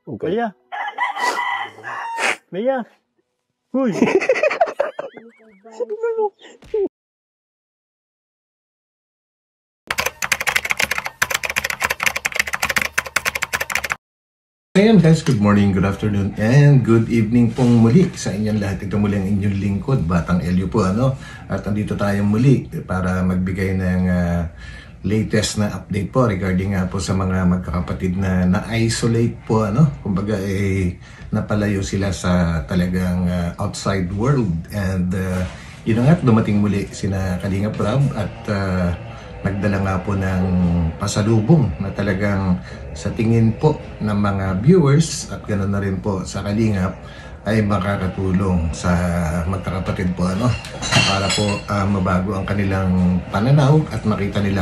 Okay. Maya! Maya! Huy! Ayan guys, good morning, good afternoon, and good evening pong muli sa inyong lahat. Ito muli ang inyong lingkod, Batang Elio po, ano? At andito tayo muli para magbigay ng latest na update po regarding nga po sa mga magkakapatid na na-isolate po, ano? Kumbaga, napalayo sila sa talagang outside world. And yun nga, dumating muli sina Kalingap Rab at nagdala nga po ng pasalubong na talagang sa tingin po ng mga viewers at ganoon na rin po sa Kalingap ay makakatulong sa magkakapatid po, ano, para po mabago ang kanilang pananaw at makita nila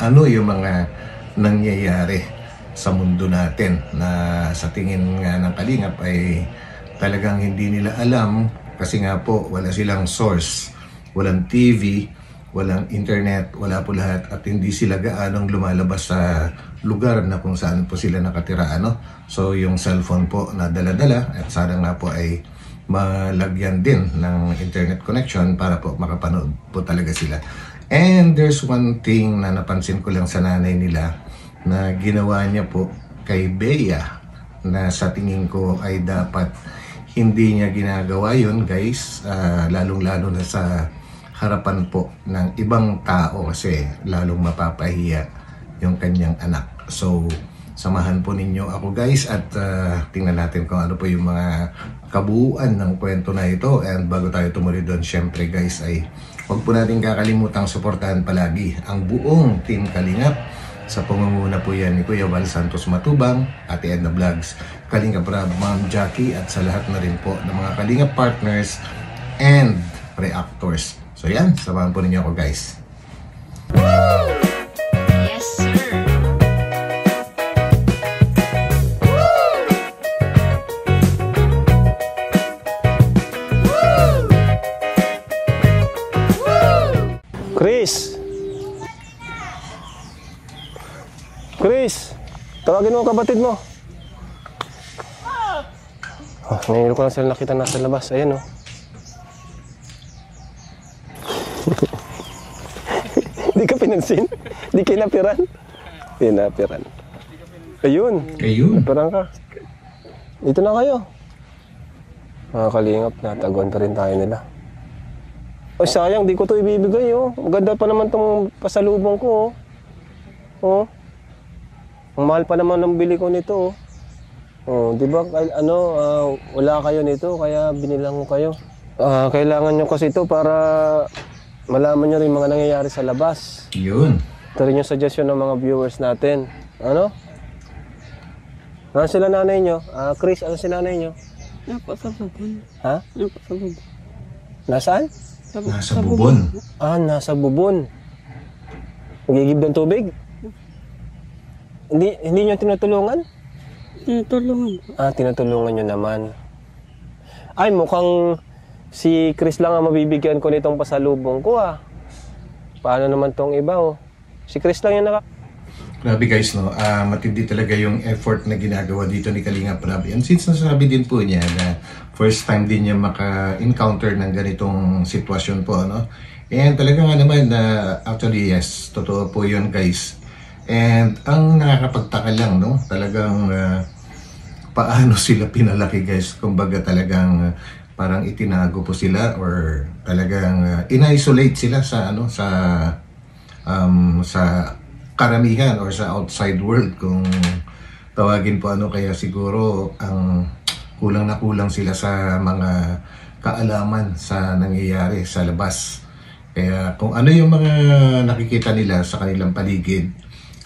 ano yung mga nangyayari sa mundo natin na sa tingin nga ng Kalingap ay talagang hindi nila alam kasi nga po wala silang source, walang TV, walang internet, wala po lahat at hindi sila gaanong lumalabas sa lugar na kung saan po sila nakatira, ano? So yung cellphone po na dala-dala at sana nga po ay malagyan din ng internet connection para po makapanood po talaga sila. And there's one thing na napansin ko lang sa nanay nila na ginawa niya po kay Bea na sa tingin ko ay dapat hindi niya ginagawa yun, guys, lalong-lalo na sa harapan po ng ibang tao kasi lalong mapapahiya yung kanyang anak. So, samahan po ninyo ako guys at tingnan natin kung ano po yung mga kabuuan ng kwento na ito. And bago tayo tumuloy doon, syempre guys ay huwag po natin kakalimutang suportahan palagi ang buong Team Kalingap. Sa pangunguna po yan ni Kuya Val Santos Matubang, Ate Edna Vlogs, Kalingap Rab, Ma'am Jackie at sa lahat na rin po ng mga Kalingap partners and reactors. So yan, samahan po ninyo ako guys. Woo! Yes sir! Woo! Woo! Woo! Chris! Chris! Tawagin mo ang kapatid mo. Ngayon ko lang sila nakita nasa labas. Ayan o. Hindi ka pinansin? Hindi kinapiran? Pinapiran. Ayun. Ayun. Napiran ka. Dito na kayo. Mga Kalingap, nataguan pa rin tayo nila. Ay, sayang, di ko to ibibigay, oh. Maganda pa naman tong pasalubong ko, oh. Oh. Ang mahal pa naman ng bili ko nito, oh. Oh, di ba, wala kayo nito, kaya binilang ko kayo. Kailangan nyo kasi ito para malaman nyo rin mga nangyayari sa labas. Yun. Ito rin yung suggestion ng mga viewers natin. Ano? Ano sila nanay nyo? Chris, ano si nanay nyo? Nasa bubon. Ha? Nasa bubon. Nasaan? Nasa bubon. Nasa bubon. Magigib ng tubig? Hindi nyo tinutulungan? Tinutulungan. Tinutulungan nyo naman. Ay, mukhang si Chris lang ang mabibigyan ko nitong pasalubong ko, Paano naman tong iba, oh? Si Chris lang yung Grabe guys, no? Matindi talaga yung effort na ginagawa dito ni Kalingap Rab. And since nasabi din po niya na first time din niya maka-encounter ng ganitong sitwasyon po, ano? And talaga nga naman na actually yes, totoo po yun guys. And ang nakakapagtaka lang, no? Talagang paano sila pinalaki guys. Kumbaga talagang parang itinago po sila or talagang in-isolate sila sa sa karamihan or sa outside world kung tawagin po, ano. Kaya siguro ang kulang na kulang sila sa mga kaalaman sa nangyayari sa labas. Kaya kung ano yung mga nakikita nila sa kanilang paligid,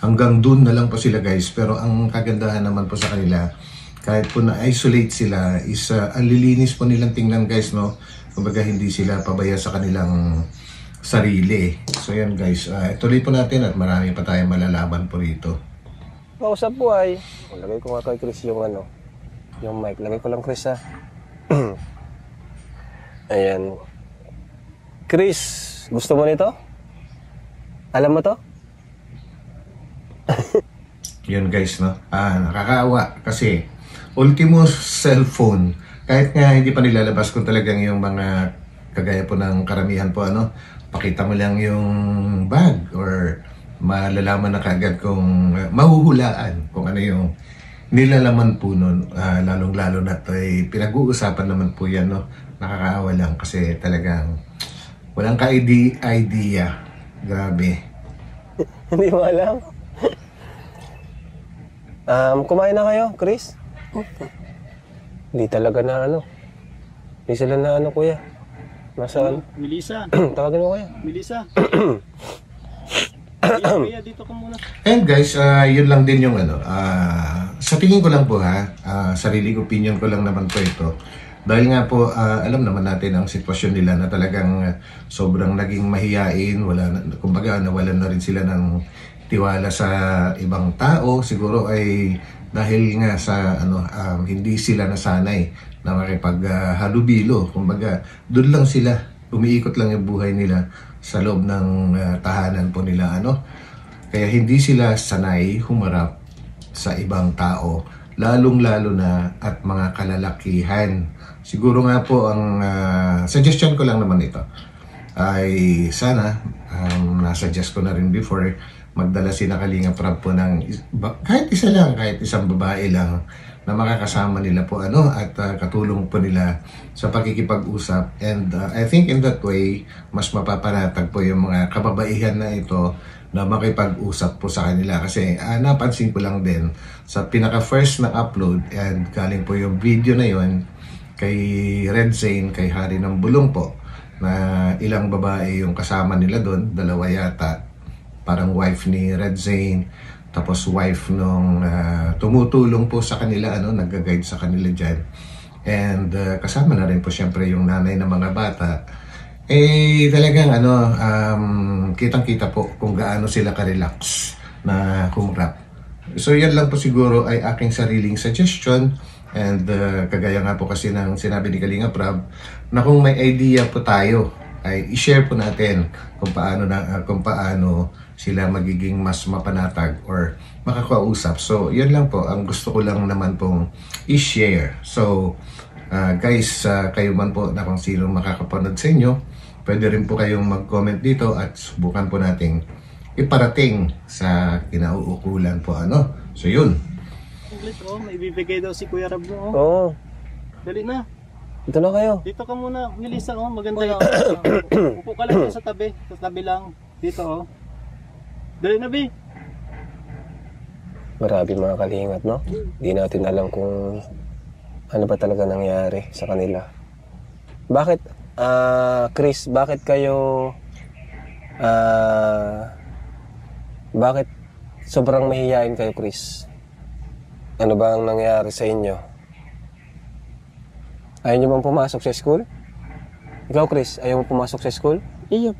hanggang dun na lang po sila guys. Pero ang kagandahan naman po sa kanila, kahit po na-isolate sila, is ang lilinis po nilang tingnan guys, no? Kumbaga hindi sila pabaya sa kanilang sarili. So yan guys, ituloy po natin at marami pa tayong malalaman po rito. Kausap po ay, lagay ko nga kay Chris yung yung mic. Lagay ko lang Chris, ha. Ayan. Chris, gusto mo nito? Alam mo to? Yun guys, no? Nakakaawa kasi ultimo cellphone. Kahit nga hindi pa nilalabas kung talagang yung mga kagaya po ng karamihan po pakita mo lang yung bag or malalaman na kagad kung mahuhulaan kung ano yung nilalaman po nun. Lalong-lalo na pinag-uusapan naman po yan, nakakaawa lang kasi talagang walang ka-idea. Grabe. Hindi mo alam. Kumain na kayo, Chris? Opo. Hindi talaga na Hindi sila na kuya. Nasa Melissa, tawagin mo kuya. Melissa. Kaya dito ka muna. And guys, yun lang din yung sa tingin ko lang po sariling opinion ko lang naman po ito. Dahil nga po, alam naman natin ang sitwasyon nila na talagang sobrang naging mahiyain, kumbaga nawalan na rin sila ng tiwala sa ibang tao. Siguro ay dahil nga sa hindi sila nasanay na makipaghalubilo. Kumbaga, doon lang sila, umiikot lang yung buhay nila sa loob ng tahanan po nila. Kaya hindi sila sanay humarap sa ibang tao, lalong-lalo na at mga kalalakihan. Siguro nga po ang suggestion ko lang naman ito ay sana, nasuggest ko na rin before, magdala si Kalinga Prab po ng kahit isa lang, kahit isang babae lang na makakasama nila po at katulong po nila sa pakikipag-usap. And I think in that way, mas mapapanatag po yung mga kababaihan na ito na makipag-usap po sa kanila. Kasi napansin ko lang din sa pinaka-first na upload and galing po yung video na yon kay Red Zane, kay Hari ng Bulong po, na ilang babae yung kasama nila doon, 2 yata. Parang wife ni Red Zane, tapos wife nung tumutulong po sa kanila, nag-guide sa kanila dyan. And kasama na rin po syempre yung nanay ng mga bata. Talagang kitang-kita po kung gaano sila ka-relax na humarap. So yan lang po siguro ay aking sariling suggestion. And kagaya nga po kasi ng sinabi ni Kalinga Prab, na kung may idea po tayo, ay i-share po natin kung paano sila magiging mas mapanatag or makakausap. So, yun lang po. Ang gusto ko lang naman pong i-share. So, guys, kayo man po na kung sino makakapanood sa inyo, pwede rin po kayong mag-comment dito at subukan po nating iparating sa kinauukulan po. So, yun. English, may bibigay daw si Kuya Rab mo. Oo. Dali na. Ito na kayo. Dito ka muna, Melissa, maganda yan. Upo ka lang dyan sa tabi lang. Dito, Dali na, Bi. Marami mga kalingap, Hindi natin alam kung ano ba talaga nangyari sa kanila. Bakit, Chris, bakit sobrang mahihain kayo, Chris? Ano ba ang nangyari sa inyo? Ayaw nyo bang pumasok sa school? Ikaw, Chris, ayaw mo pumasok sa school? Iyo.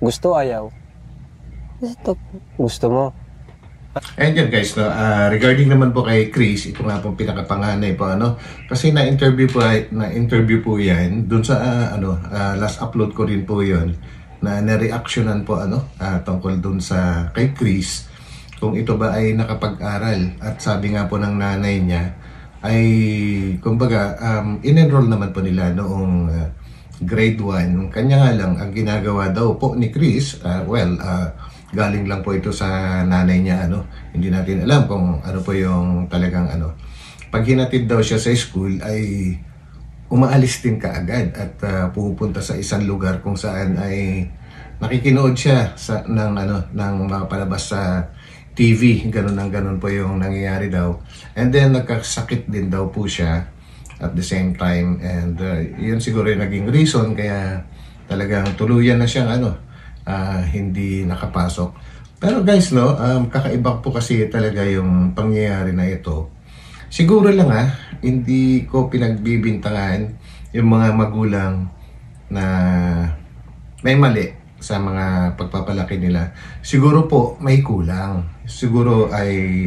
Gusto, ayaw? Gusto po. Gusto mo? And yan guys, regarding naman po kay Chris, ito nga pong pinakapanganay po, kasi na-interview po yan, dun sa, last upload ko rin po yun, na na-reactionan po, tungkol dun sa kay Chris, kung ito ba ay nakapag-aral. At sabi nga po ng nanay niya, ay, kumbaga, in-enroll naman po nila noong grade 1. Kanya nga lang, ang ginagawa daw po ni Chris, galing lang po ito sa nanay niya, hindi natin alam kung ano po yung talagang pag hinatid daw siya sa school ay umaalis din kaagad at pupunta sa isang lugar kung saan ay nakikinood siya ng mga palabas sa TV, ganun po yung nangyayari daw. And then nagkasakit din daw po siya at the same time, and yun siguro yung naging reason kaya talagang tuluyan na siyang hindi nakapasok. Pero guys, kakaiba po kasi talaga yung pangyayari na ito. Siguro lang hindi ko pinagbibintangan yung mga magulang na may mali sa mga pagpapalaki nila. Siguro po may kulang. Siguro ay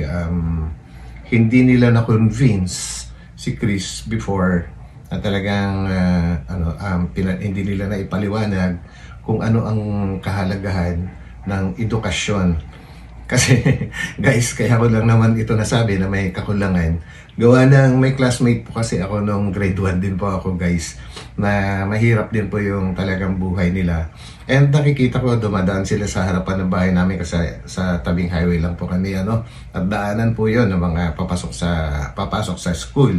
hindi nila na-convince si Chris before na talagang hindi nila na ipaliwanag kung ano ang kahalagahan ng edukasyon. Kasi guys, kaya ko lang naman ito nasabi na may kakulangan. Gawa ng may classmate po kasi ako nung grade 1 din po ako guys, na mahirap din po yung talagang buhay nila. And nakikita ko dumadaan sila sa harapan ng bahay namin kasi sa tabing highway lang po kami ano. At daanan po yun ng mga papasok sa school.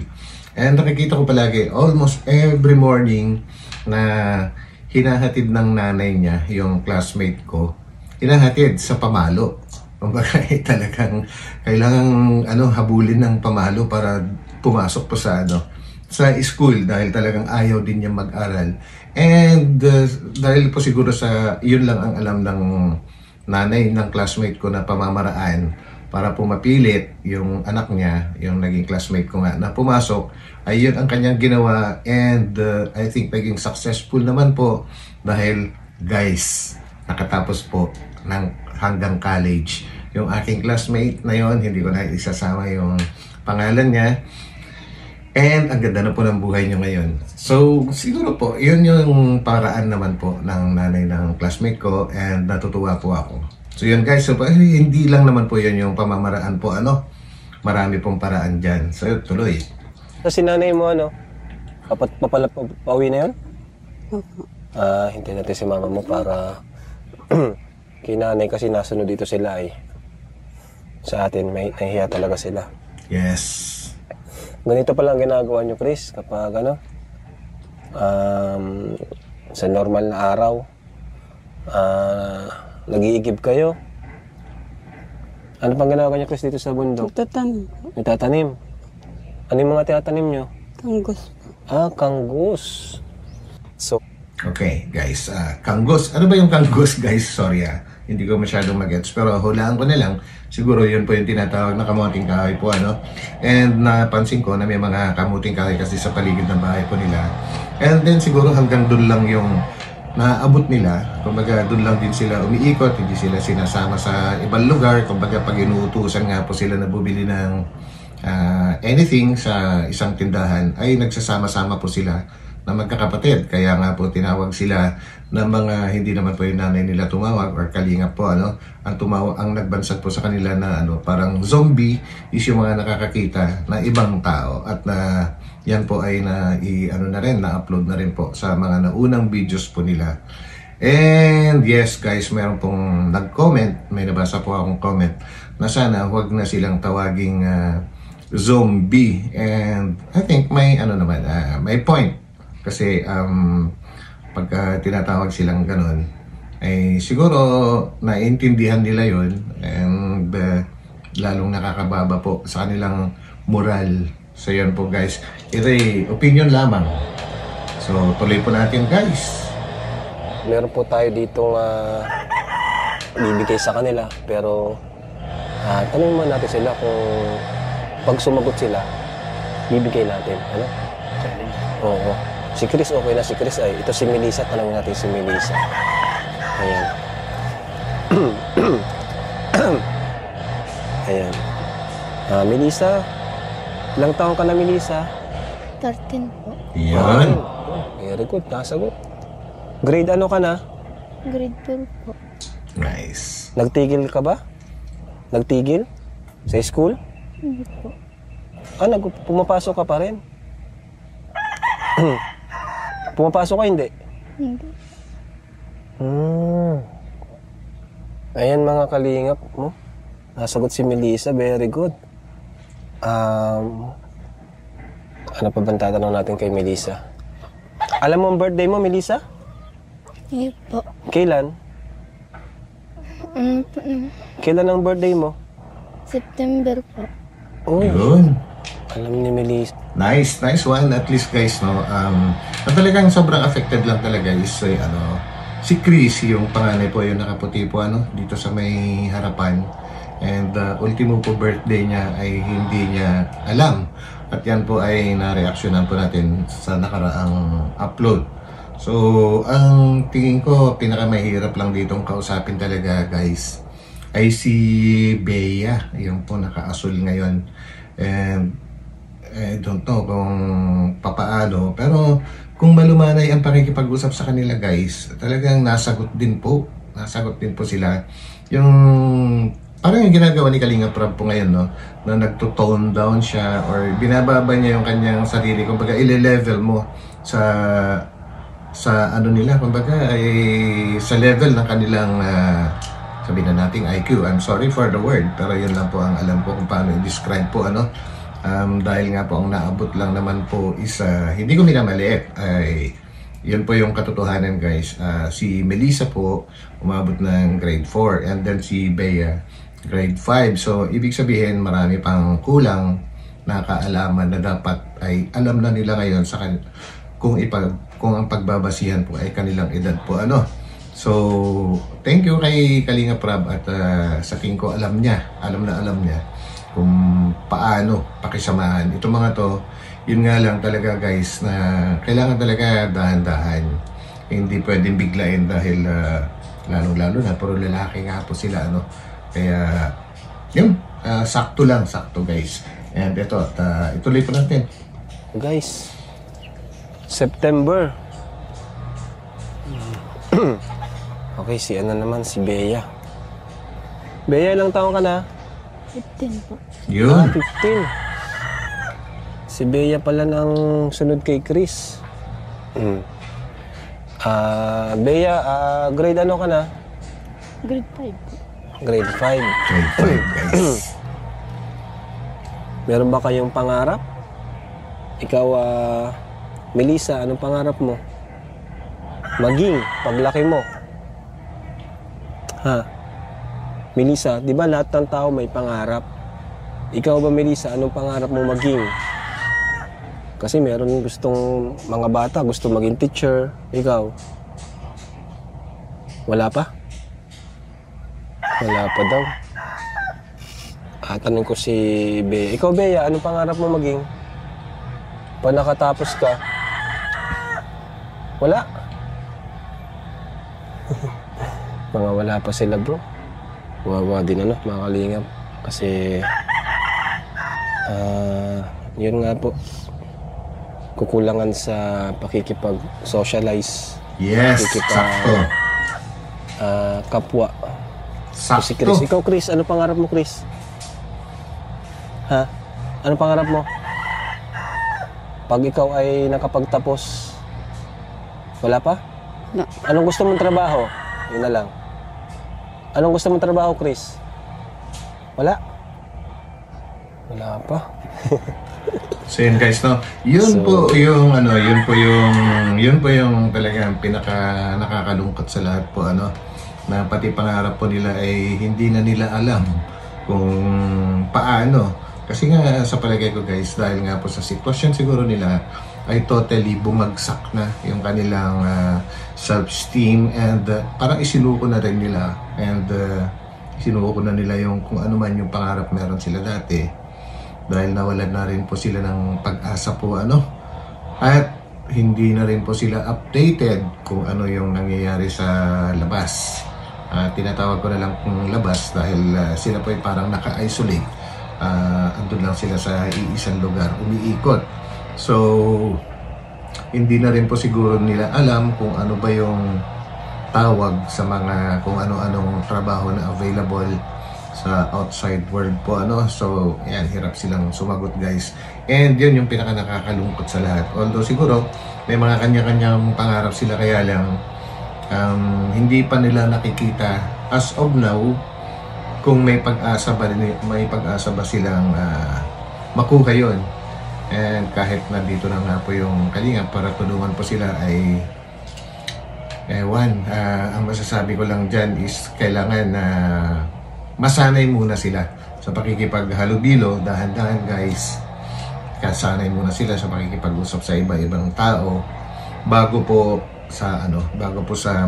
And nakikita ko palagi almost every morning na hinahatid ng nanay niya yung classmate ko. Hinahatid sa pamalo. Kumbaga talagang kailangan habulin ng pamalo para pumasok po sa sa school dahil talagang ayaw din niya mag-aral. And dahil po siguro sa yun lang ang alam ng nanay ng classmate ko na pamamaraan para po mapilit yung anak niya, yung naging classmate ko nga na pumasok, ay yun ang kanyang ginawa. And I think naging successful naman po dahil guys, nakatapos po ng hanggang college. Yung aking classmate na yon, hindi ko na isasama yung pangalan niya. And ang ganda na po ng buhay niyo ngayon. So, siguro po, yun yung paraan naman po ng nanay ng classmate ko and natutuwa po ako. So yun guys, so, hindi lang naman po yun yung pamamaraan po, marami pong paraan dyan. So tuloy. So si nanay mo pauwi na yun? Opo. Hintay natin si mama mo para kay nanay kasi nasunod dito sila sa atin, may nahihiya talaga sila. Yes. Ganito pala ang ginagawa nyo, Chris, kapag sa normal na araw, nag-iigib kayo. Ano pang ginagawa nyo, Chris, dito sa bundok? Nagtatanim po. Nagtatanim. Ano yung mga tinatanim nyo? Kanggos po. Kanggos. So, Okay, guys. Kanggos. Ano ba yung kanggos, guys? Sorry hindi ko masyadong magets. Pero hulaan ko na lang. Siguro yun po yung tinatawag na kamuting kahoy po, And napansin ko na may mga kamuting kahoy kasi sa paligid ng bahay po nila. And then siguro hanggang doon lang yung naabot nila. Kumbaga doon lang din sila umiikot. Hindi sila sinasama sa ibang lugar. Kumbaga pag inuutusan nga po sila na bumili ng anything sa isang tindahan, ay nagsasama-sama po sila na magkakapatid. Kaya nga po tinawag sila ng mga hindi naman po yung nanay nila tumawag or kalingap po ang tumawag, ang nagbansag po sa kanila na parang zombie is yung mga nakakakita na ibang tao at na yan po ay na-upload na rin po sa mga naunang videos po nila. And yes guys, meron pong nag-comment, may nabasa po akong comment na sana huwag na silang tawaging zombie. And I think may may point. Kasi pagka tinatawag silang ganun, ay siguro naiintindihan nila yun and lalong nakakababa po sa kanilang moral. So yan po guys, ito'y opinion lamang. So tuloy po natin guys. meron po tayo ditong bibigay sa kanila, pero tanongin mo natin sila kung pag sumagot sila, bibigay natin. Oo. Si Chris, okay na si Chris ay. Ito si Melissa, tanongin natin si Melissa. Ayan. Ayan. Melissa, ilang taon ka na, Melissa? 13 po. Yan. Very good, nasagot. Grade ano ka na? Grade 12 po. Nice. Nagtigil ka ba? Nagtigil? Sa school? Hindi po. Pumapasok ka pa rin? Pumapasok ka, hindi? Hindi. Ayan mga kalingap mo. Nasagot si Melissa, very good. Ano pa bang tatanong natin kay Melissa? Alam mo ang birthday mo, Melissa? Hindi po. Kailan? Kailan ang birthday mo? September po. Oh, Yun. alam ni Melissa. Nice one. At least guys, at talagang sobrang affected lang talaga is si Chris, yung panganay po, yung nakaputi po dito sa may harapan. And ultimo po birthday niya ay hindi niya alam. At yan po ay na-reactionan po natin sa nakaraang upload. So, ang tingin ko, pinakamahirap lang ditong kausapin talaga guys, ay si Bea. Yung po naka-asul ngayon. And I don't know kung papaano, pero kung malumanay ang pakikipag-usap sa kanila guys, talagang nasagot din po sila yung parang yung ginagawa ni Kalinga Prab po ngayon, no? Na nagto-tone down siya or binababa niya yung kanyang sarili. Kumbaga, ile-level mo sa ano nila. Kumbaga, ay sa level ng kanilang, sabihin na nating IQ. I'm sorry for the word, pero yun lang po ang alam ko kung paano i-describe po, ano. Dahil nga po ang naabot lang naman po is, hindi ko minamaliit, ay yun po yung katotohanan, guys. Si Melissa po, umabot ng grade 4, and then si Bea, grade 5. So, ibig sabihin, marami pang kulang na kaalaman na dapat ay alam na nila ngayon sa kung ang pagbabasihan po ay kanilang edad po, ano. So, thank you kay Kalinga Prab at sa tingin ko alam niya kung paano pakisamahan itong mga to. Yun nga lang talaga, guys, na kailangan talaga dahan-dahan. Hindi pwedeng biglain dahil lalo-lalo na puro lalaki nga po sila, ano. Kaya yun, sakto lang, sakto, guys. And ito, ituloy po natin. Guys, September. Okay, si ano naman, si Bea. Bea, ilang taon ka na? 15 po. Yun. 15. Si Bea pala ng sunod kay Chris. Bea, grade ano ka na? Grade 5 po. Grade 5. Grade 5, guys. Meron ba kayong pangarap? Ikaw, Melissa, anong pangarap mo? Maging, paglaki mo. Ha? Melissa, di ba lahat ng tao may pangarap? Ikaw ba, Melissa, anong pangarap mo maging? Kasi meron gustong mga bata, gusto maging teacher. Ikaw? Wala pa? Wala pa daw. Tanong ko si Bea. Ikaw, Bea, anong pangarap mo maging? Pag nakatapos ka? Wala? Mga wala pa sila, bro. Wawa din, ano, mga kalingap. Kasi, yun nga po. Kukulangan sa pakikipag-socialize. Yes, sakto. Kapwa. Sakto. Si Chris. Ikaw, Chris, ano pangarap mo, Chris? Ha? Ano pangarap mo? Pag ikaw ay nakapagtapos, wala pa? No. Anong gusto mong trabaho? Yun na lang. Anong gusto mong trabaho, Chris? Wala? Wala pa. So yun, guys, no. Yun po yung ano, yun po yung talagang pinaka nakakalungkot sa lahat po, ano, na pati pangarap po nila ay hindi na nila alam kung paano. Kasi nga sa palagay ko, guys, dahil nga po sa sitwasyon siguro nila ay totally bumagsak na yung kanilang self-esteem, and parang isinuko na rin nila, and isinuko na nila yung kung ano man yung pangarap meron sila dati, dahil nawalan na rin po sila ng pag-asa po, ano, at hindi na rin po sila updated kung ano yung nangyayari sa labas. Tinatawag ko na lang kung labas dahil sila po ay parang naka-isolate. Andun lang sila sa iisang lugar, umiikot. So, hindi na rin po siguro nila alam kung ano ba yung tawag sa mga kung ano-anong trabaho na available sa outside world po, ano. So, yan, hirap silang sumagot, guys. And yun yung pinaka nakakalungkot sa lahat. Although siguro, may mga kanya-kanyang pangarap sila, kaya lang hindi pa nila nakikita as of now kung may pag-asa ba silang makuha yun. And kahit nandito na nga po yung Kalinga para tulungan po sila, ay ang masasabi ko lang dyan is kailangan na masanay muna sila sa pakikipaghalubilo, dahan-dahan, guys. Kasanay muna sila sa pakikipag-usap sa iba-ibang tao bago po sa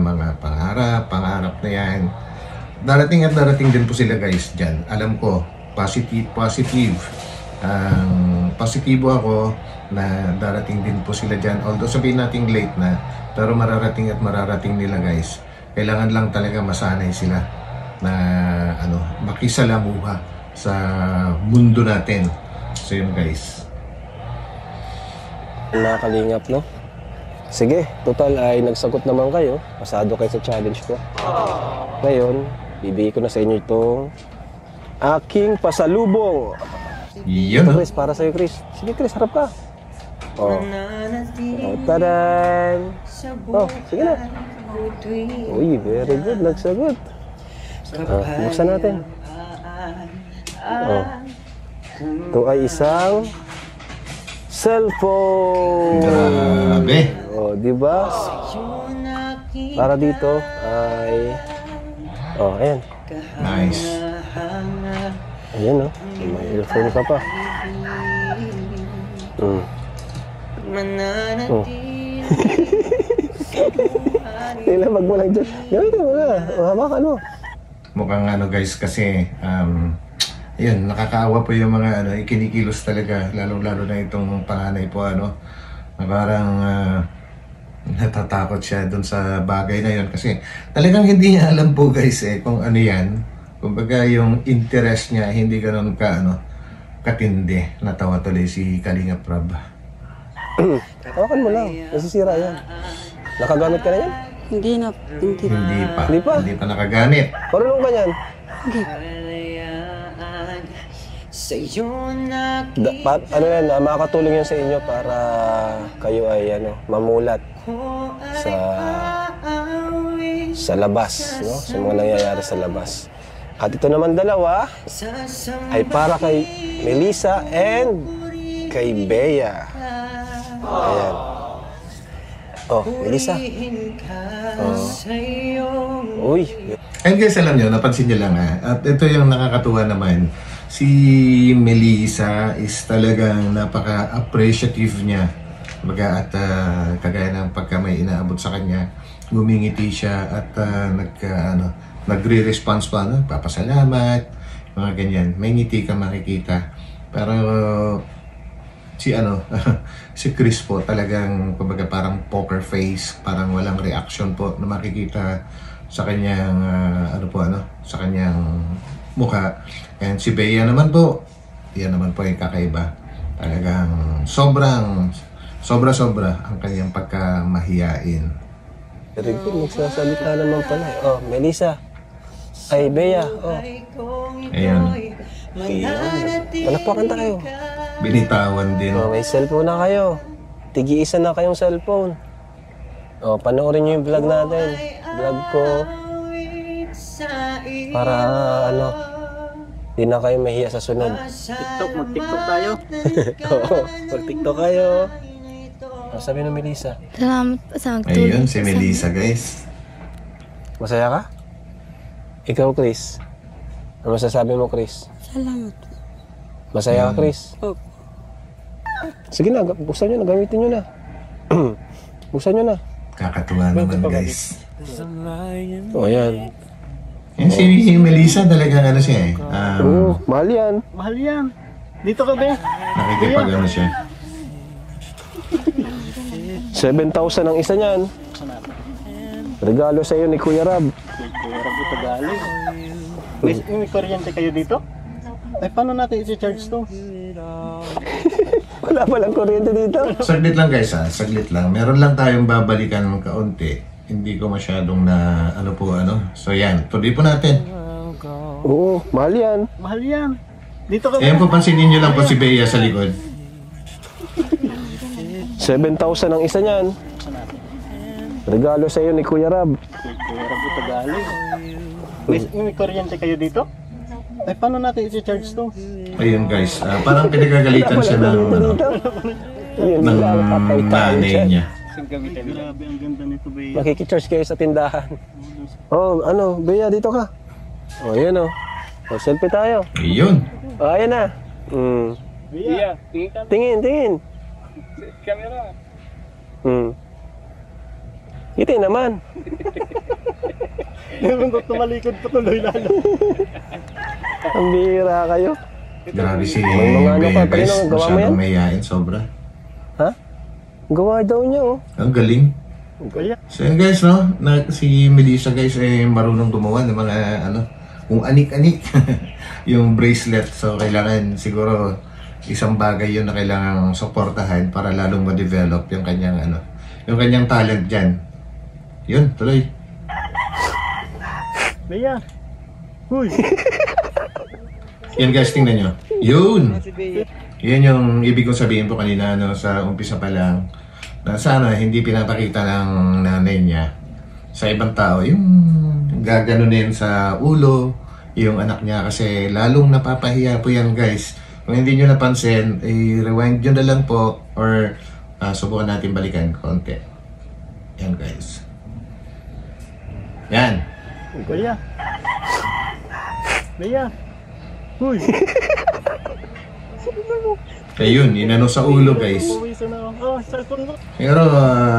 mga pangarap na yan. Darating at darating din po sila, guys, dyan. Alam ko, positive. Positibo ako na darating din po sila dyan. Although sabihin natin late na, pero mararating at mararating nila, guys. Kailangan lang talaga masanay sila na makisalamuha sa mundo natin. So yun, guys. Mga kalingap, no? Sige, total ay nagsagot naman kayo. Pasado kayo sa challenge ko. Ngayon, bibigay ko na sa inyo itong aking pasalubong. Yun, Ito, no? Chris, para sa'yo, Chris. Sige, Chris, harap ka. Oh. Oh, tadan! Oh, sige na. Uy, very good. Nagsagot. Buksan natin. Oh. Ito ay isang cellphone. Grabe. Oh, di ba? Para dito ay ayan. Nice. Ayan, oh. May earphone ka pa. Oh. Ilabag mo lang dyan. Gamitin mo na. Hawakan mo. Mukhang ano guys kasi ayun, nakakaawa po yung mga ikinikilos talaga, lalo-lalo na itong panganay po na parang natatakot siya dun sa bagay na yun kasi talagang hindi niya alam po guys kung ano yan. Kumbaga yung interest niya hindi ganoon ka katindi. Natawa tuloy si Kalinga Prab. Hawakan mo lang. Nasisira yan. Nakagamit ka na yan? Hindi na. Hindi. Hindi pa. Hindi pa? Hindi pa nakagamit. Marunong ka yan? Ano yan, makakatulong yan sa inyo para kayo ay mamulat sa labas, no? Sa mga nangyayari sa labas. At ito naman dalawa ay para kay Melissa and kay Bea. Ayan. Oh, Melissa. Oh. Uy. And guys, alam nyo, napansin nyo lang at ito yung nakakatuwa naman. Si Melissa is talagang napaka-appreciative niya. Baga at kagaya ng pagka may inaabot sa kanya, gumingiti siya at nagre-response pa, papasalamat, mga ganyan. May ngiti ka makikita. Pero si Chris po talagang kumbaga parang poker face, parang walang reaction po na makikita sa kanyang sa kanyang mukha. And si Bea naman po, yan naman po yung kakaiba. Talagang sobra ang kanyang pagkamahiyain. Very good, nagsasalita naman pala. Oh, Melissa. Ay, Bea. Oh. Ayan, Palakpakan na kayo. binitawan din. Oh, may cellphone na kayo. Tigi-isa na kayong cellphone. Oh, panoorin niyo yung vlog natin. Vlog ko. Para di na kayo mahiya sa sunod. Mag-TikTok tayo. Oo, mag-TikTok kayo. Sabi ng Melissa. Salamat po sa magtulong. Ayun, si Melissa guys. Masaya ka? Ikaw, Chris. Ano masasabi mo, Chris? Salamat po. Masaya ka, Chris? Opo. Sige na, buksan nyo na, gamitin nyo na. Buksan nyo na. Kakatuwa naman guys. O, ayan. Yan si Melissa talagang siya Oo, mahal yan. Mahal yan. Dito ka ba? nakikipag siya. 7,000 ang isa niyan. Regalo sa iyo ni Kuya Rab. Kuya Rabo Tagalog. May kuryente kayo dito? Ay, paano natin i-charge to? Wala palang kuryente dito. Saglit lang guys saglit lang. Meron lang tayong babalikan ng kaunti. Hindi ko masyadong So yan, tuloy po natin. Oo, mahal yan. Mahal yan. Dito ka ba? Ayan po, pansinin nyo lang po si Bea sa likod. 7,000 ang isa niyan. Regalo sa iyo ni Kuya Rab. Kuya Rabo Tagalog. May kuryente kayo dito? Ay, paano natin i-charge to? Ayun guys, parang pinagagalitan siya ng Yun, ng papay tayo nanay dyan. niya. Grabe, ang ganda nito, Bea. Makikicharge kayo sa tindahan. Oh, Bea, dito ka. Oh, ayan oh. Oh, selfie tayo. Ayun. Oh, ayan na. Bea, tingin ka. Tingin. Camera. Ngiti naman. Meron ko tumalikod pa tuloy lalo. Ang bihira kayo. Grabe si May mga Bea pa, guys. gawa mo yan? Masyadong mayayain, sobra. Ha? Gawa daw niya oh. Ang galing. Bea. So yun guys, si Melissa guys marunong gumawa ng mga kung anik-anik yung bracelet. So kailangan siguro isang bagay yun na kailangan suportahan para lalong ma-develop yung kanyang yung kanyang talent dyan. Yun, tuloy. Bea. Huy. Yan guys, tingnan nyo. Yun! Yan yung ibig kong sabihin po kanina no, sa umpisa pa lang na sana hindi pinapakita ng nanay niya sa ibang tao yung gaganunin sa ulo yung anak niya kasi lalong napapahiya po yan guys. Kung hindi nyo napansin, i-rewind nyo na lang po or subukan natin balikan konti. Yan guys. Yan. Bea. Bea. Huy. Ayun, inano sa ulo guys. Buwisan na ako. Oh, cellphone mo. Pero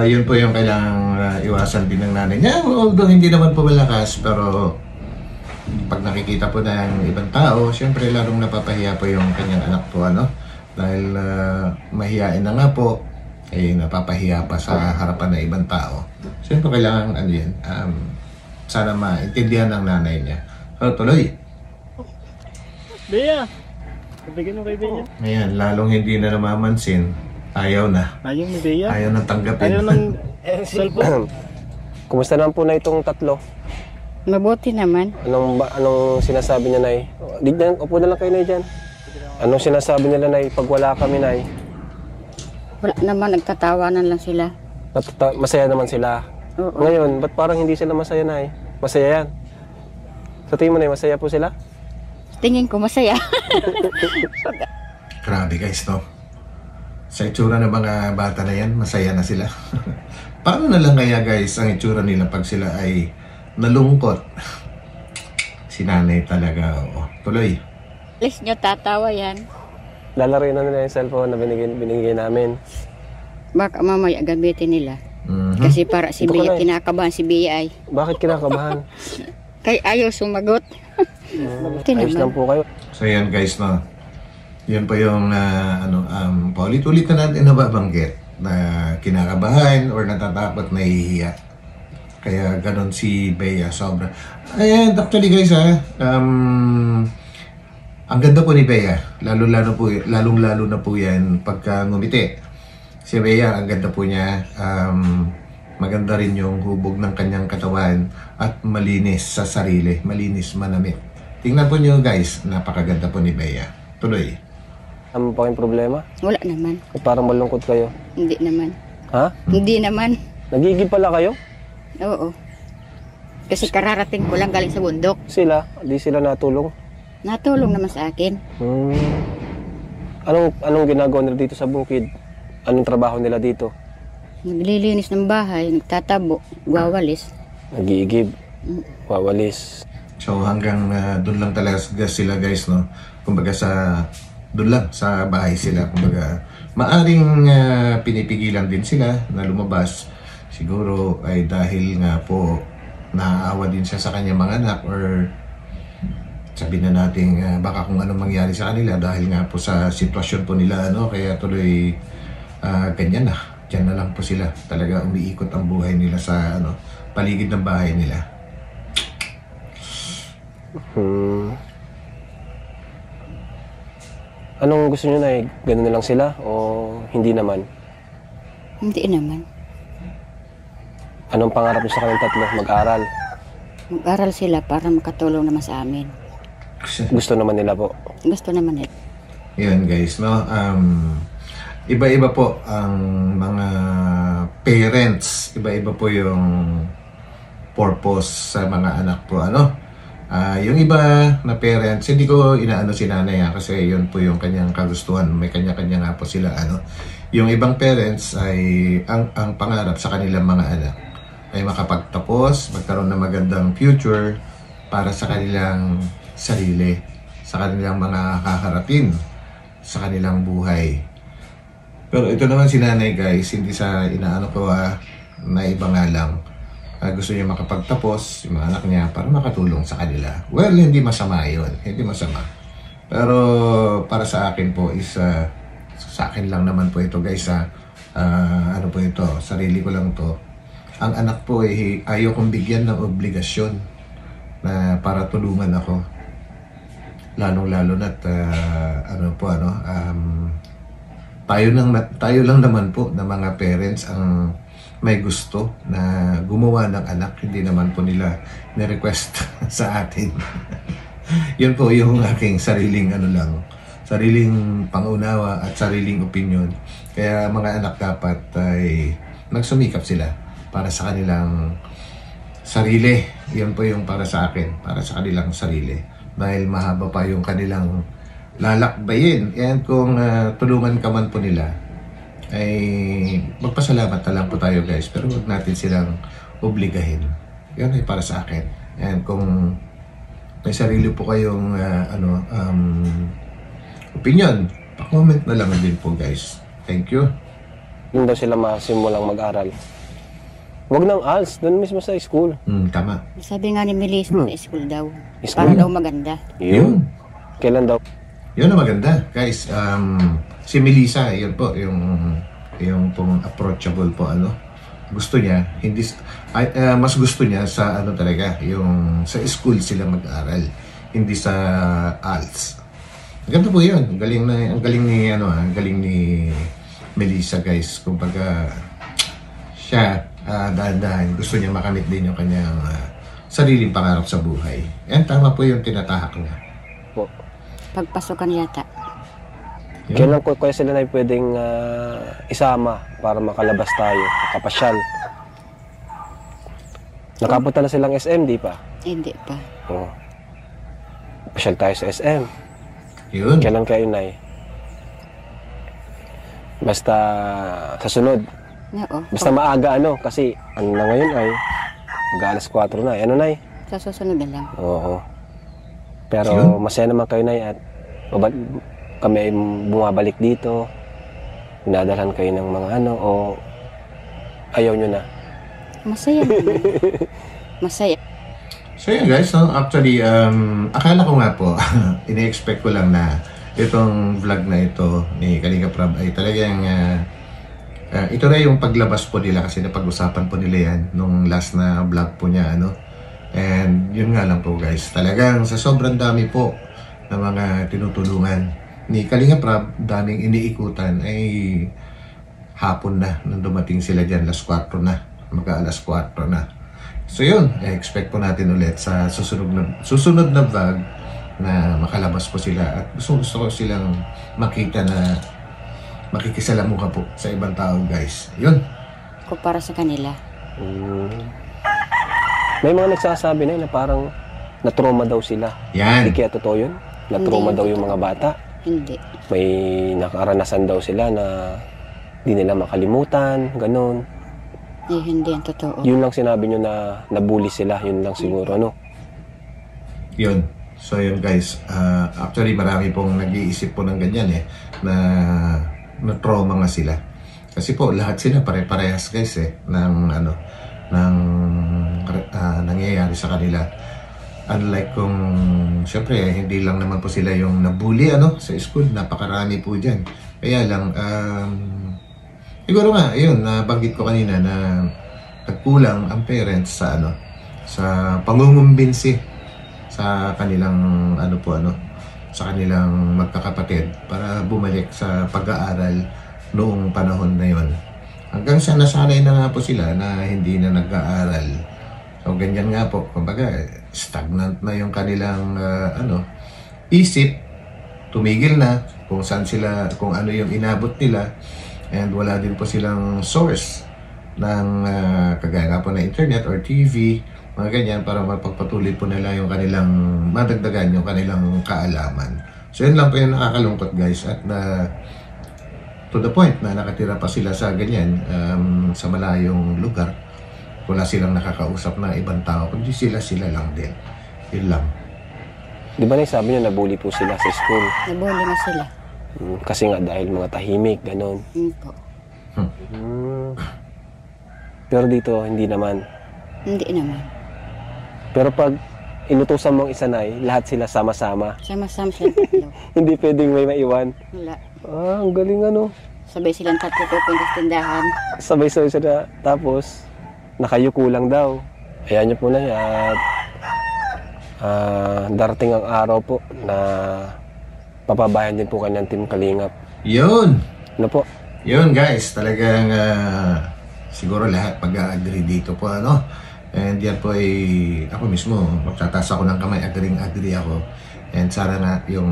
yun po yung kailangang iwasan din ng nanay niya. Although hindi naman po malakas, pero pag nakikita po ng ibang tao, syempre lalong napapahiya po yung kanyang anak po, ano? Dahil mahihain na nga po, napapahiya pa sa harapan ng ibang tao. Syempre kailangan, ano yun, sana maintindihan ng nanay niya. So, tuloy. Bea. Bigyan mo kay Bea. Ayan, lalong hindi na namamansin, ayaw na. Ayaw ni Bea. Ayaw nang tanggapin. Ayaw ng cellphone. Kumusta naman po na itong tatlo? Mabuti naman. Anong sinasabi niya, Nay? Dignan, upo na lang kayo, Nay, dyan. Anong sinasabi nila, Nay, pag wala kami, Nay? Wala naman, nagtatawanan lang sila. Masaya naman sila. Oo. Ngayon, ba't parang hindi sila masaya, Nay? Masaya yan. Sa tingin mo, Nay, masaya po sila? Tingin ko masaya. Grabe guys, no? Sa itsura ng mga bata na yan, masaya na sila. Paano na lang kaya guys ang itsura nila pag sila ay nalungkot? Si nanay talaga, oo. Tuloy. Alis nyo, tatawa yan. Lalaroin na nila yung cellphone na binigay namin. Baka mamaya gamitin nila. Mhm. Kasi para si Ito ka Bea, na eh. kinakabahan si Bea ay. Bakit kinakabahan? Kay ayaw sumagot. Buti Ayos lang naman. po kayo. So yan guys, no? Yan po yung paulit-ulit na natin nababanggit na kinakabahan or natatakot, nahihiya. Kaya ganon si Bea, sobra. Ayan, actually guys ang ganda po ni Bea, lalong-lalo na po yan pagka ngumiti. Si Bea, ang ganda po niya, maganda rin yung hubog ng kanyang katawan at malinis sa sarili, malinis manamit. Tingnan po niyo guys, napakaganda po ni Bea. Tuloy. Ano pa kayong problema? Wala naman. Parang malungkot kayo. Hindi naman. Ha? Hindi naman. Nagigib pala kayo? Oo. Kasi kararating ko lang galing sa bundok. Sila? Di sila natulong? Natulong naman sa akin. Anong ginagawa nila dito sa bukid? Anong trabaho nila dito? Naglilinis ng bahay, nagtatabo, wawalis. Nag-iigib, wawalis. So hanggang doon lang talaga sila guys, no? Kumbaga doon lang sa bahay sila. Kumbaga maaring pinipigilan din sila na lumabas. Siguro ay dahil nga po naaawa din siya sa kanyang mga anak or sabihin na natin baka kung anong mangyari sa kanila dahil nga po sa sitwasyon po nila, ano, kaya tuloy ganyan na. Diyan na lang po sila. Talaga umiikot ang buhay nila sa paligid ng bahay nila. Anong gusto nyo, Nay? Ganun na lang sila o hindi naman? Hindi naman. Anong pangarap nyo sa kanilang tatlo? Mag-aral? Mag-aral sila para makatulong naman sa amin. Gusto naman nila po. Gusto naman nila. Yan guys, no? Iba-iba po ang mga parents. Iba-iba po yung purpose sa mga anak po, ano? Yung iba na parents, hindi ko inaano si nanay kasi yun po yung kanyang kagustuhan. May kanya-kanya nga po sila, ano? Yung ibang parents ay ang pangarap sa kanilang mga anak ay makapagtapos, magkaroon ng magandang future para sa kanilang sarili, sa kanilang mga kaharapin, sa kanilang buhay. Pero ito naman si nanay guys, hindi sa inaano ko na iba nga lang. Gusto niya makapagtapos, yung mga anak niya, para makatulong sa kanila. Well, hindi masama yun. Hindi masama. Pero para sa akin po is, sa akin lang naman po ito guys. Ano po ito, sarili ko lang to. Ang anak po ayaw kong bigyan ng obligasyon na para tulungan ako. Lalong-lalo na't tayo lang naman po na mga parents ang may gusto na gumawa ng anak, hindi naman po nila ni-request sa atin. Yun po yung aking sariling sariling pangunawa at sariling opinion. Kaya mga anak dapat ay nagsumikap sila para sa kanilang sarili. Yun po yung para sa akin, para sa kanilang sarili. Dahil mahaba pa yung kanilang lalakbayin. And kung tulungan ka man po nila, ay magpasalamat na lang po tayo guys. Pero huwag natin silang obligahin. Yun ay para sa akin. And kung may sarili po kayong opinion, pa-comment na lang din po guys. Thank you. Doon daw sila masimulang mag-aral. Huwag nang ALS, doon mismo sa school. Tama. Sabi nga ni Melissa, sa school daw. School? Para daw maganda. Yun. Kailan daw? Yun ang maganda. Guys, si Melissa, yun po, yung pong approachable po, gusto niya, mas gusto niya sa talaga, yung sa school sila mag-aral, hindi sa ALS. Ganda po yun. Ang galing ni Melissa guys. Kumbaga, siya, dahan-dahan, gusto niya makamit din yung kanyang sariling pangarap sa buhay. Yan, tama po yung tinatahak niya. Po. Pagpasukan yata. Yun. Kailan ko kaya sila na pwedeng isama para makalabas tayo, makapasyal? Nakapunta na silang SM, di pa? Hindi pa. Oo. Pasyal tayo sa SM. Yun. Kailan kayo, Nay? Basta sa sunod. Oo. Basta maaga kasi ano na ngayon ay mag-alas 4 na. Ano, Nay? Sa susunod na lang. Oo. Pero Yun. masaya naman kayo, Nay, at kami ay bumabalik dito. Dinadalhan kayo ng mga o ayaw nyo na? Masaya naman. Masaya. So yun guys, actually, akala ko nga po, ini-expect ko lang na itong vlog na ito ni Kalinga Prab ay talagang ito na yung paglabas po nila kasi napag-usapan po nila yan nung last na vlog po niya, And yun nga lang po guys, talagang sa sobrang dami po ng mga tinutulungan ni Kalinga Prab, daming iniikutan ay hapon na nung dumating sila dyan, alas 4 na, mag-alas 4 na. So yun, expect po natin ulit sa susunod na vlog na makalabas po sila at gusto ko silang makita na makikisalamuha po sa ibang tao guys. Yun. Para sa kanila. May mga nagsasabi na parang na-trauma daw sila. Yan. Hindi kaya totoo yun? Na-trauma Hindi, daw yung mga bata. Hindi. May nakaranasan daw sila na di nila makalimutan, ganun. Hindi yan totoo. Yun lang sinabi nyo na nabully sila, yun lang siguro, Yun. So yun guys, actually marami pong nag-iisip po ng ganyan na trauma nga sila. Kasi po lahat sila pare-parehas guys ng nangyayari sa kanila. Unlike kung syempre hindi lang naman po sila yung nabully sa school, napakarami po diyan. Kaya lang siguro nga ayun, nabanggit ko kanina na nagkulang ang parents sa sa pangungumbinsi sa kanilang sa kanilang magkakapatid para bumalik sa pag-aaral noong panahon na yon. Hanggang sa nasanay na nga po sila na hindi na nag-aaral. So ganyan nga po, kumbaga stagnant na yung kanilang isip, tumigil na kung saan sila, kung ano yung inabot nila, and wala din po silang source ng kagaya nga po na internet or TV, mga ganyan, para mapagpatuloy po nila yung kanilang madagdagan yung kanilang kaalaman. So yun lang po yung nakakalungkot guys, at to the point na nakatira pa sila sa ganyan sa malayong lugar, wala silang nakakausap na ibang tao, kundi sila lang din. Yun lang. Di ba sabi nyo nabully po sila sa school? Nabuli na sila. Kasi nga dahil mga tahimik, ganun. Po. Pero dito, hindi naman. Hindi naman. Pero pag inutusan mong isanay, lahat sila sama-sama. Sama-sama silang tatlo. Hindi pwedeng may maiwan. Wala. Ang galing Sabay silang tatlo pupunta sa tindahan. Sabay-sabay sila. Tapos, nakayuko lang daw. Ayan nyo po na yan. At darating ang araw po na papabayan din po kanyang Team Kalingap. Yun! Ano po? Yun guys, talagang siguro lahat mag-agree dito po And yan po ay ako mismo, magtataas ako ng kamay, agree ako. And sana nga yung,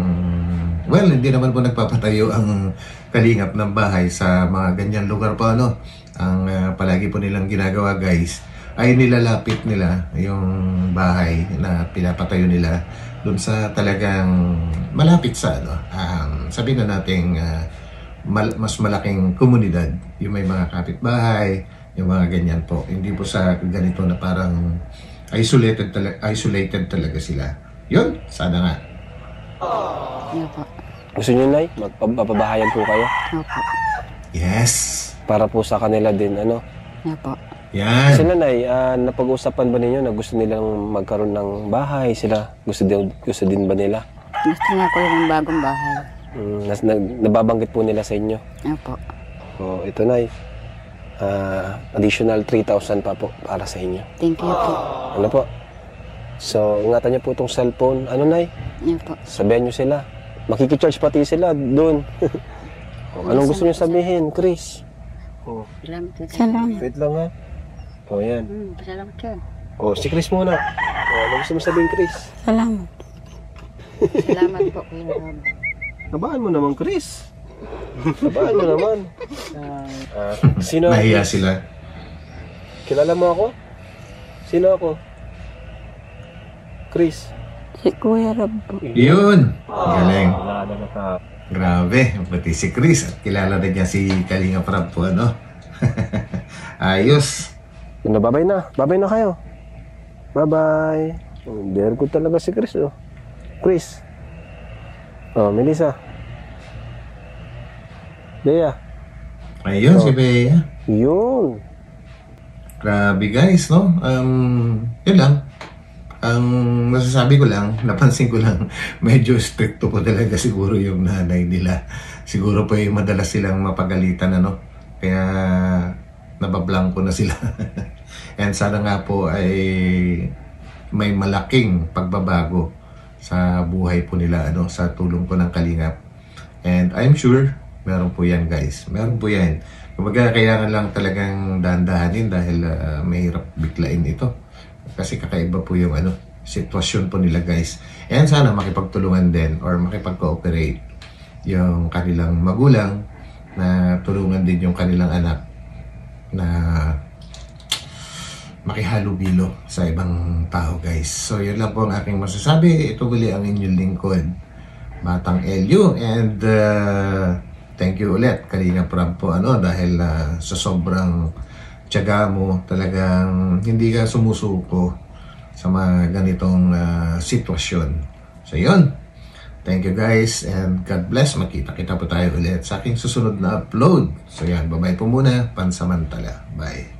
well, hindi naman po nagpapatayo ang kalingap ng bahay sa mga ganyan lugar po, ano. Ang palagi po nilang ginagawa, guys, ay nilalapit nila yung bahay na pinapatayo nila dun sa talagang malapit sa, ano, sabihin na natin, mas malaking komunidad, yung may mga kapitbahay, yung mga ganyan po. Hindi po sa ganito na parang isolated talaga sila. Yun, sana nga. Opo. Gusto niyo, Nay? Magpapabahayan po kayo? Opo. Yes. Para po sa kanila din, ano? Opo. Yan. Sila, Nay, napag-usapan ba ninyo na gusto nilang magkaroon ng bahay? Sila, gusto din ba nila? Gusto nga ko yung bagong bahay. Nababanggit po nila sa inyo? Opo. O, ito, Nay. Additional 3,000 pa po para sa inyo. Thank you po. Ano po? So, ingatan niyo po itong cellphone. Ano, Nay? Opo. Sabihan niyo sila. Makikicharge pati sila doon. Anong gusto niyo sabihin, Chris? Oh, Salamat. wait lang ha. O, yan. Salamat yan. O, si Chris muna. O, ano gusto mo sabihin, Chris? Salamat. Salamat po, Kuya Rob. Nabaan mo naman, Chris. Nabaan mo naman. Sino? Nahiya sila. Kilala mo ako? Sino ako? Chris. Si Kuya Rob po. Yun. Galing. Kilala na ka. Grabe. Pati si Chris. At kilala na niya si Kalinga Prab po, ano? Ayos. Babay na. Babay na kayo. Bye-bye. Dare ko talaga si Chris, oh. Chris. Oh, Melissa. Bea. Ayun, si Bea. Yun. Grabe guys, no? Yun lang. Ang masasabi ko lang, napansin ko lang, medyo stricto po talaga siguro yung nanay nila. Siguro po yung madalas silang mapagalitan, ano? Kaya nabablangko na sila. And sana nga po ay may malaking pagbabago sa buhay po nila, ano, sa tulong po ng Kalingap. And I'm sure, meron po yan guys. Meron po yan. Kumbaga, kailangan lang talagang dahan-dahanin dahil mahirap biglain ito. Kasi kakaiba po yung ano, sitwasyon po nila guys. And sana makipagtulungan din or makipag-cooperate yung kanilang magulang na tulungan din yung kanilang anak na makihalubilo sa ibang tao guys. So yun lang po ang aking masasabi. Ito muli ang inyong lingkod, Batang Elyo. And thank you ulit Kalinga Prab po, ano, dahil sa sobrang tiyaga mo, talagang hindi ka sumusuko sa mga ganitong sitwasyon. So yun, thank you guys and God bless. Magkita-kita po tayo ulit sa aking susunod na upload. So yan, bye-bye po muna, pansamantala. Bye.